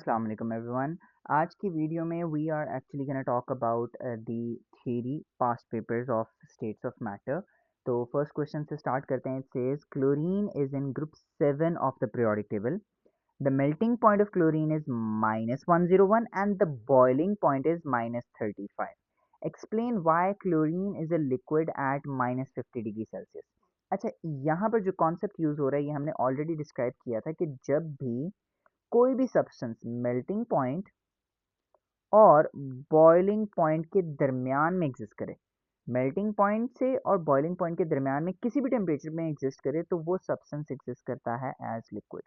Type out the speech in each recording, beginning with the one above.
अस्सलाम वालेकुम एवरीवन। आज की वीडियो में we are actually gonna talk about the theory past papers of states of matter. तो फर्स्ट क्वेश्चन से स्टार्ट करते हैं। It says chlorine is in group 7 of the periodic table. The melting point of chlorine is -101 and the boiling point is -35। Explain why chlorine is a liquid at -50 degree Celsius. अच्छा, यहाँ पर जो concept use हो रहा है ये हमने already describe किया था कि जब भी कोई भी सब्सटेंस मेल्टिंग पॉइंट और बॉइलिंग पॉइंट के दरमियान में एग्जिस्ट करे, मेल्टिंग पॉइंट से और बॉइलिंग पॉइंट के दरमियान में किसी भी टेम्परेचर में एग्जिस्ट करे तो वो सब्सटेंस एग्जिस्ट करता है एज लिक्विड।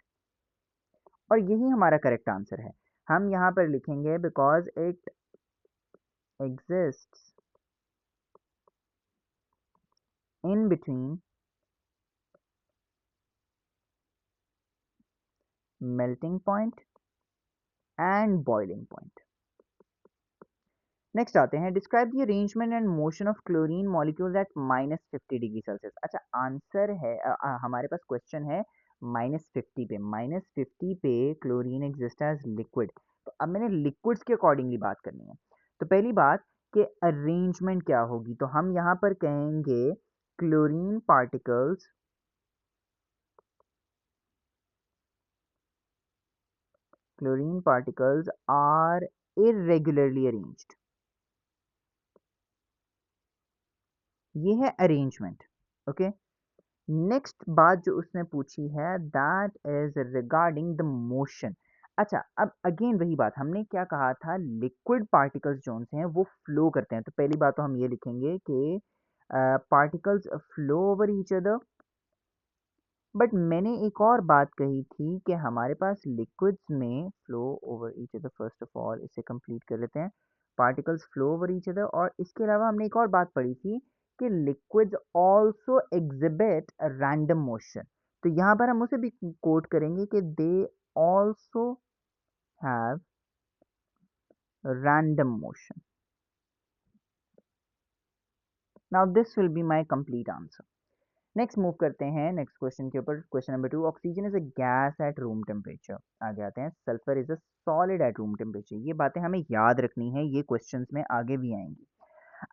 और यही हमारा करेक्ट आंसर है। हम यहाँ पर लिखेंगे because it exists in between melting point and boiling point. Next आते हैं, describe the arrangement and motion of chlorine molecules at -50 degree Celsius. अच्छा, आंसर है हमारे पास क्वेश्चन है -50 पे। -50 पे क्लोरीन एग्जिस्ट एज लिक्विड। तो अब मैंने लिक्विड्स के अकॉर्डिंगली बात करनी है। तो पहली बात कि अरेंजमेंट क्या होगी, तो हम यहाँ पर कहेंगे chlorine particles are irregularly arranged. ये है अरेंजमेंट। ओके, नेक्स्ट बात जो उसने पूछी है that is regarding the motion. अच्छा, अब अगेन वही बात, हमने क्या कहा था, लिक्विड पार्टिकल्स जो हैं वो फ्लो करते हैं। तो पहली बात तो हम ये लिखेंगे कि particles flow over each other. But मैंने एक और बात कही थी कि हमारे पास लिक्विड्स में flow over each other, first of all इसे कंप्लीट कर लेते हैं। Particles flow over each other, और इसके अलावा हमने एक और बात पढ़ी थी कि liquids also exhibit random motion. तो यहाँ पर हम उसे भी कोट करेंगे कि they also have random motion. Now this will be my complete answer. Next move करते हैं नेक्स्ट क्वेश्चन के ऊपर। Question number 2, oxygen is a gas at room temperature. आगे आते हैं, sulphur is a solid at room temperature. ये बातें हमें याद रखनी है, ये क्वेश्चंस में आगे भी आएंगी।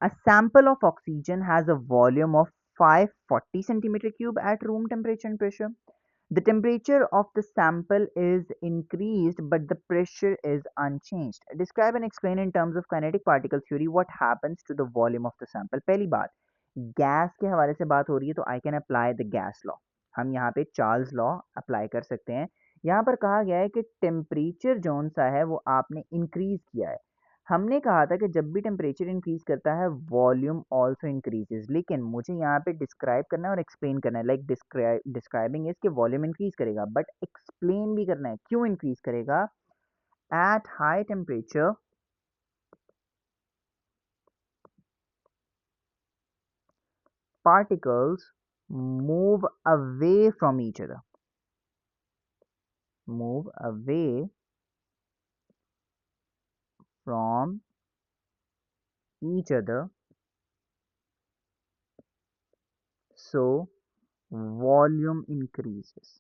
A sample of oxygen has a volume of 540 centimeter cube at room temperature and pressure. The temperature of the sample is increased but the pressure is unchanged. Describe and explain in terms of kinetic particle theory what happens to the volume of the sample. पहली बात, gas के हवाले से बात हो रही है तो I can apply the gas law. हम यहाँ पे चार्ल्स लॉ अप्लाई कर सकते हैं। यहाँ पर कहा गया है कि टेम्परेचर जोन सा है वो आपने इंक्रीज किया है। हमने कहा था कि जब भी टेम्परेचर इंक्रीज करता है वॉल्यूम ऑल्सो इंक्रीजेज, लेकिन मुझे यहाँ पे डिस्क्राइब करना है और एक्सप्लेन करना है। लाइक डिस्क्राइबिंग इसके वॉल्यूम इंक्रीज करेगा, बट एक्सप्लेन भी करना है क्यों इंक्रीज करेगा। At high temperature particles move away from each other, move away from each other, so volume increases।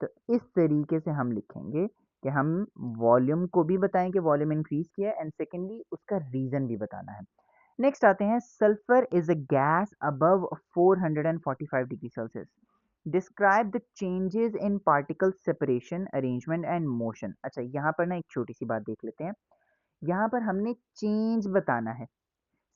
तो इस तरीके से हम लिखेंगे कि हम वॉल्यूम को भी बताएं कि वॉल्यूम इंक्रीज किया है, एंड सेकेंडली उसका रीजन भी बताना है। नेक्स्ट आते हैं, sulphur is a gas above 445 degree Celsius. Describe the changes in particle separation, arrangement and motion. अच्छा, यहाँ पर ना एक छोटी सी बात देख लेते हैं। यहाँ पर हमने चेंज बताना है,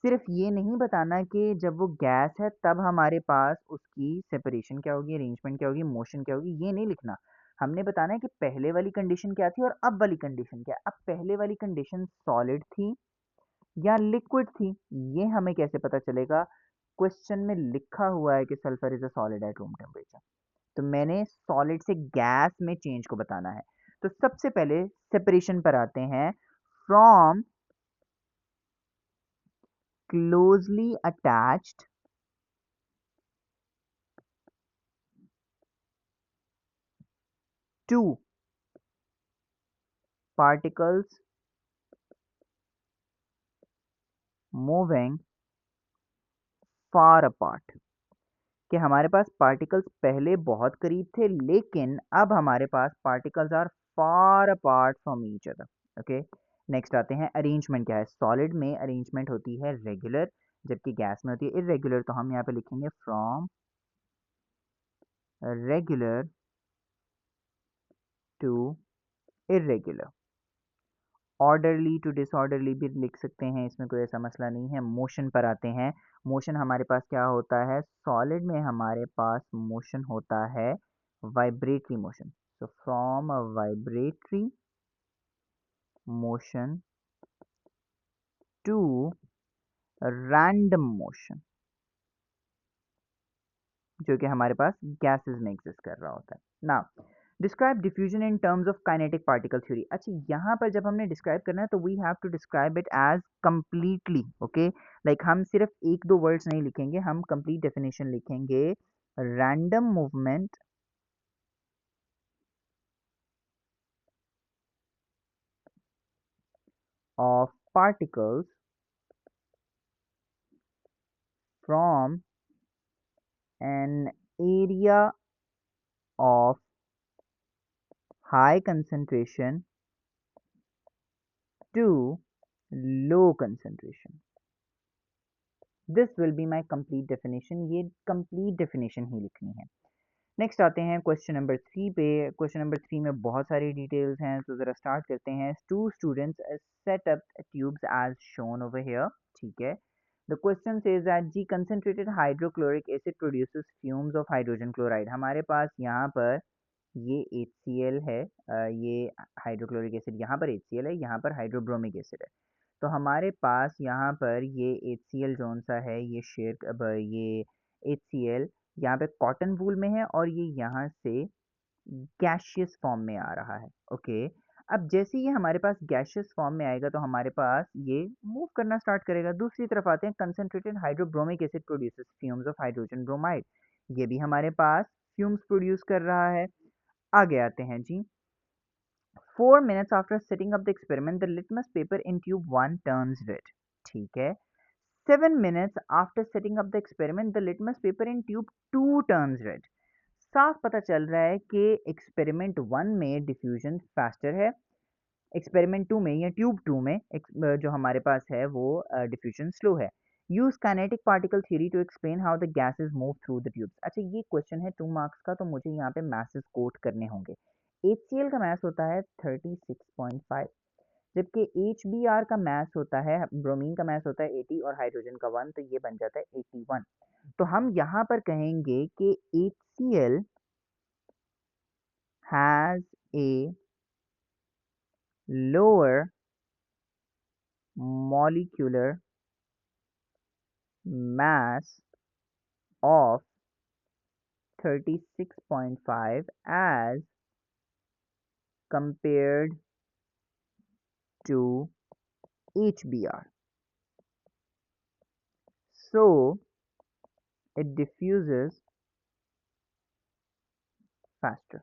सिर्फ ये नहीं बताना कि जब वो गैस है तब हमारे पास उसकी सेपरेशन क्या होगी, अरेंजमेंट क्या होगी, मोशन क्या होगी, ये नहीं लिखना। हमने बताना है कि पहले वाली कंडीशन क्या थी और अब वाली कंडीशन क्या है। अब पहले वाली कंडीशन सॉलिड थी या लिक्विड थी, ये हमें कैसे पता चलेगा। क्वेश्चन में लिखा हुआ है कि sulphur is a solid at room temperature, तो मैंने सॉलिड से गैस में चेंज को बताना है। तो सबसे पहले सेपरेशन पर आते हैं। From closely attached to particles moving far apart, कि हमारे पास पार्टिकल्स पहले बहुत करीब थे लेकिन अब हमारे पास particles are far apart from each other. Okay, next आते हैं अरेंजमेंट क्या है। सॉलिड में अरेंजमेंट होती है रेगुलर, जबकि गैस में होती है इरेगुलर। तो हम यहाँ पे लिखेंगे from regular to irregular. Orderly to disorderly भी लिख सकते हैं, इसमें कोई ऐसा मसला नहीं है। मोशन पर आते हैं। मोशन हमारे पास क्या होता है, सॉलिड में हमारे पास मोशन होता है vibratory motion. So from a vibratory motion to random motion, जो कि हमारे पास गैसेस में एग्जिस्ट कर रहा होता है ना। Describe diffusion in terms of kinetic particle theory. अच्छा, यहाँ पर जब हमने डिस्क्राइब करना है तो we have to describe it as completely. Okay, like हम सिर्फ एक दो वर्ड्स नहीं लिखेंगे, हम कंप्लीट डेफिनेशन लिखेंगे। Random movement of particles from an area of high concentration to low concentration. This will be my complete definition. ये complete definition ही लिखनी है। नेक्स्ट आते हैं क्वेश्चन नंबर 3 पे। क्वेश्चन नंबर 3 में बहुत सारी डिटेल्स हैं, तो ज़रा स्टार्ट करते हैं। Two students set up tubes as shown over here. ठीक है, द क्वेश्चन सेज दैट जी concentrated hydrochloric acid produces fumes of hydrogen chloride. हमारे पास यहाँ पर ये HCl है, ये हाइड्रोक्लोरिक एसिड, यहाँ पर HCl है, यहाँ पर हाइड्रोब्रोमिक एसिड है। तो हमारे पास यहाँ पर ये HCl जोन सा है, ये शेयर अब ये HCl यहाँ पे कॉटन वूल में है और ये यहाँ से गैशियस फॉर्म में आ रहा है। ओके, अब जैसे ये हमारे पास गैशियस फॉर्म में आएगा तो हमारे पास ये मूव करना स्टार्ट करेगा। दूसरी तरफ आते हैं, concentrated hydrobromic acid produces fumes of hydrogen bromide. ये भी हमारे पास फ्यूम्स प्रोड्यूस कर रहा है। आगे आते हैं जी। 4 minutes after setting up the experiment, the litmus paper in tube 1 turns red. ठीक है, 7 minutes after setting up the experiment, the litmus paper in tube 2 turns red. साफ पता चल रहा है कि एक्सपेरिमेंट 1 में डिफ्यूजन फास्टर है, एक्सपेरिमेंट 2 में या ट्यूब 2 में जो हमारे पास है वो डिफ्यूजन स्लो है। Use kinetic particle theory to explain how the gases move through the tubes. अच्छा, ये क्वेश्चन है 2 मार्क्स का, तो मुझे यहाँ पे मैसेज कोट करने होंगे। HCl का मैस होता है 36.5, जबकि HBr का मैस होता है, ब्रोमीन का मैस होता है 80 और हाइड्रोजन का 1, तो ये बन जाता है 81। तो हम यहाँ पर कहेंगे कि HCl has a lower molecular mass of 36.5 as compared to HBr. So it diffuses faster.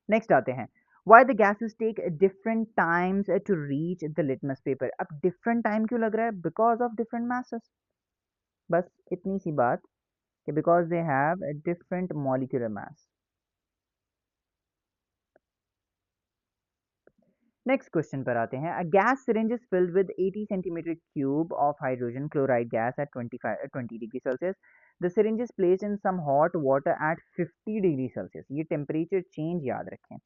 Next आते हैं, why the gases take different times to reach the litmus paper. अब डिफरेंट टाइम क्यों लग रहा है, बिकॉज ऑफ डिफरेंट मासेस। बस इतनी सी बात कि because they have a different molecular mass. Next question पर आते हैं। A gas syringe is filled with 80 centimetre cube of hydrogen chloride gas at 20 degree Celsius. The syringe is placed in some hot water at 50 degree Celsius. ये temperature change याद रखें।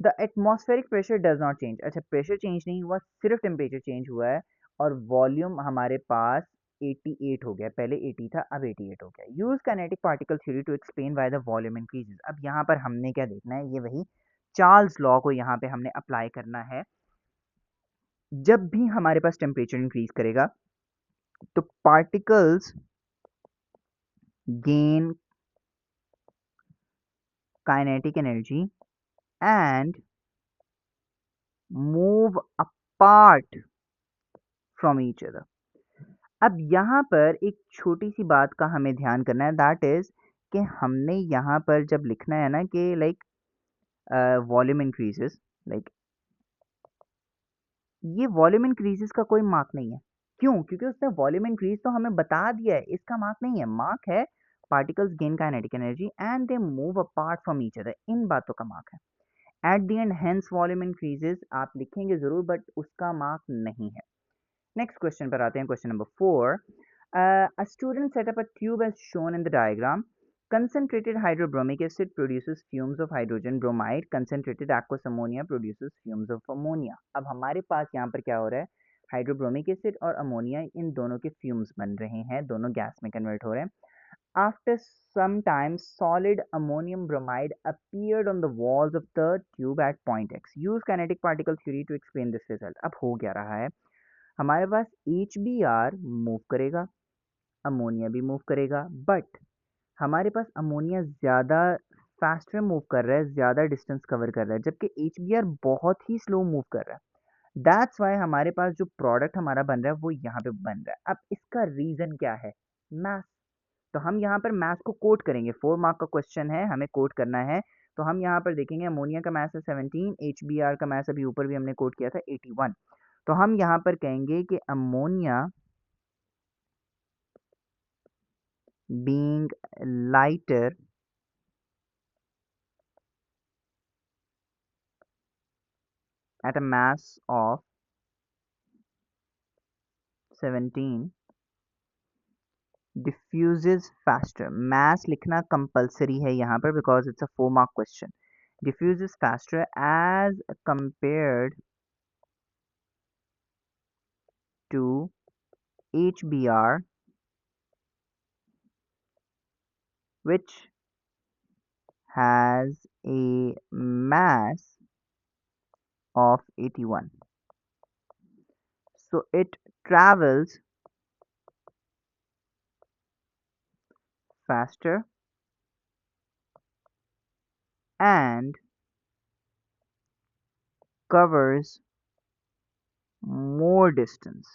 The atmospheric pressure does not change. अच्छा, pressure change नहीं हुआ, सिर्फ temperature change हुआ है। और वॉल्यूम हमारे पास 88 हो गया, पहले 80 था, अब 88 हो गया। Use kinetic particle theory to explain why the volume increases. अब यहाँ पर हमने क्या देखना है, ये वही चार्ल्स लॉ को यहाँ पे हमने अप्लाई करना है। जब भी हमारे पास टेम्परेचर इंक्रीज करेगा तो particles gain kinetic energy and move apart from each other. अब यहाँ पर एक छोटी सी बात का हमें ध्यान करना है, दैट इज कि हमने यहाँ पर जब लिखना है ना कि लाइक वॉल्यूम इंक्रीजेस, लाइक ये वॉल्यूम इंक्रीजेस का कोई मार्क नहीं है। क्यों? क्योंकि उसने वॉल्यूम इंक्रीज तो हमें बता दिया है, इसका मार्क नहीं है। मार्क है particles gain kinetic energy and they move apart from each other, इन बातों का मार्क है। At the end hence volume increases, आप लिखेंगे जरूर बट उसका मार्क नहीं है। नेक्स्ट क्वेश्चन पर आते हैं, question number 4। A student set up a tube as shown in the diagram. Concentrated hydrobromic acid produces fumes of hydrogen bromide. Concentrated aqueous ammonia produces fumes of ammonia. अब हमारे पास यहाँ पर क्या हो रहा है, हाइड्रोब्रोमिक एसिड और अमोनिया इन दोनों के फ्यूम्स बन रहे हैं, दोनों गैस में कन्वर्ट हो रहे हैं। After some time, solid ammonium bromide appeared on the walls of the tube at point X. Use kinetic particle theory to explain this result. अब हो क्या रहा है, हमारे पास HBr मूव करेगा, अमोनिया भी मूव करेगा, बट हमारे पास अमोनिया ज़्यादा फास्टर मूव कर रहा है, ज़्यादा डिस्टेंस कवर कर रहा है, जबकि HBr बहुत ही स्लो मूव कर रहा है। दैट्स वाई हमारे पास जो प्रोडक्ट हमारा बन रहा है वो यहाँ पे बन रहा है। अब इसका रीज़न क्या है, मैथ। तो हम यहाँ पर मैथ को कोट करेंगे, 4 मार्क का क्वेश्चन है, हमें कोट करना है। तो हम यहाँ पर देखेंगे अमोनिया का मास है 17, HBr का मास अभी ऊपर भी हमने कोट किया था 81। तो हम यहाँ पर कहेंगे कि ammonia being lighter at a mass of 17 diffuses faster. mass लिखना compulsory है यहाँ पर because it's a 4 mark question. diffuses faster as compared to HBr, which has a mass of 81. So it travels faster and covers more distance.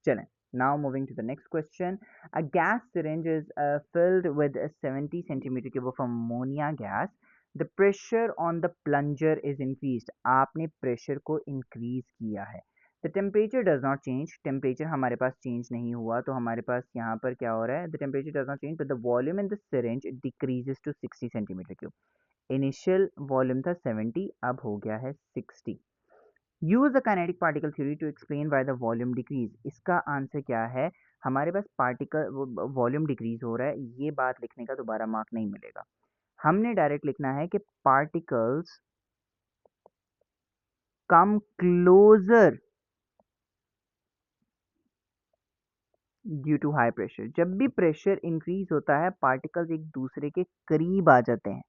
चलें, now moving to the next question. A gas syringe is filled with a 70 centimeter cube of ammonia gas. The pressure on the plunger is increased. आपने pressure को increase किया है। The temperature does not change. Temperature हमारे पास change नहीं हुआ, तो हमारे पास यहाँ पर क्या हो रहा है, the temperature does not change but the volume in the syringe decreases to 60 centimeter cube. Initial volume था 70, अब हो गया है 60। Use the kinetic particle theory to explain why the volume decrease. इसका आंसर क्या है, हमारे पास पार्टिकल वॉल्यूम डिक्रीज हो रहा है, ये बात लिखने का दोबारा मार्क नहीं मिलेगा। हमने डायरेक्ट लिखना है कि particles come closer due to high pressure. जब भी प्रेशर इंक्रीज होता है पार्टिकल्स एक दूसरे के करीब आ जाते हैं,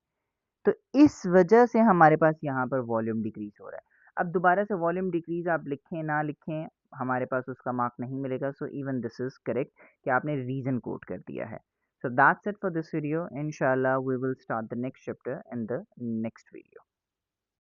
तो इस वजह से हमारे पास यहाँ पर वॉल्यूम डिक्रीज हो रहा है। अब दोबारा से वॉल्यूम डिक्रीज आप लिखें ना लिखें, हमारे पास उसका मार्क नहीं मिलेगा। So even this is correct कि आपने रीजन कोट कर दिया है। So that's it for this video. इंशाल्लाह we will start the next chapter in the next video.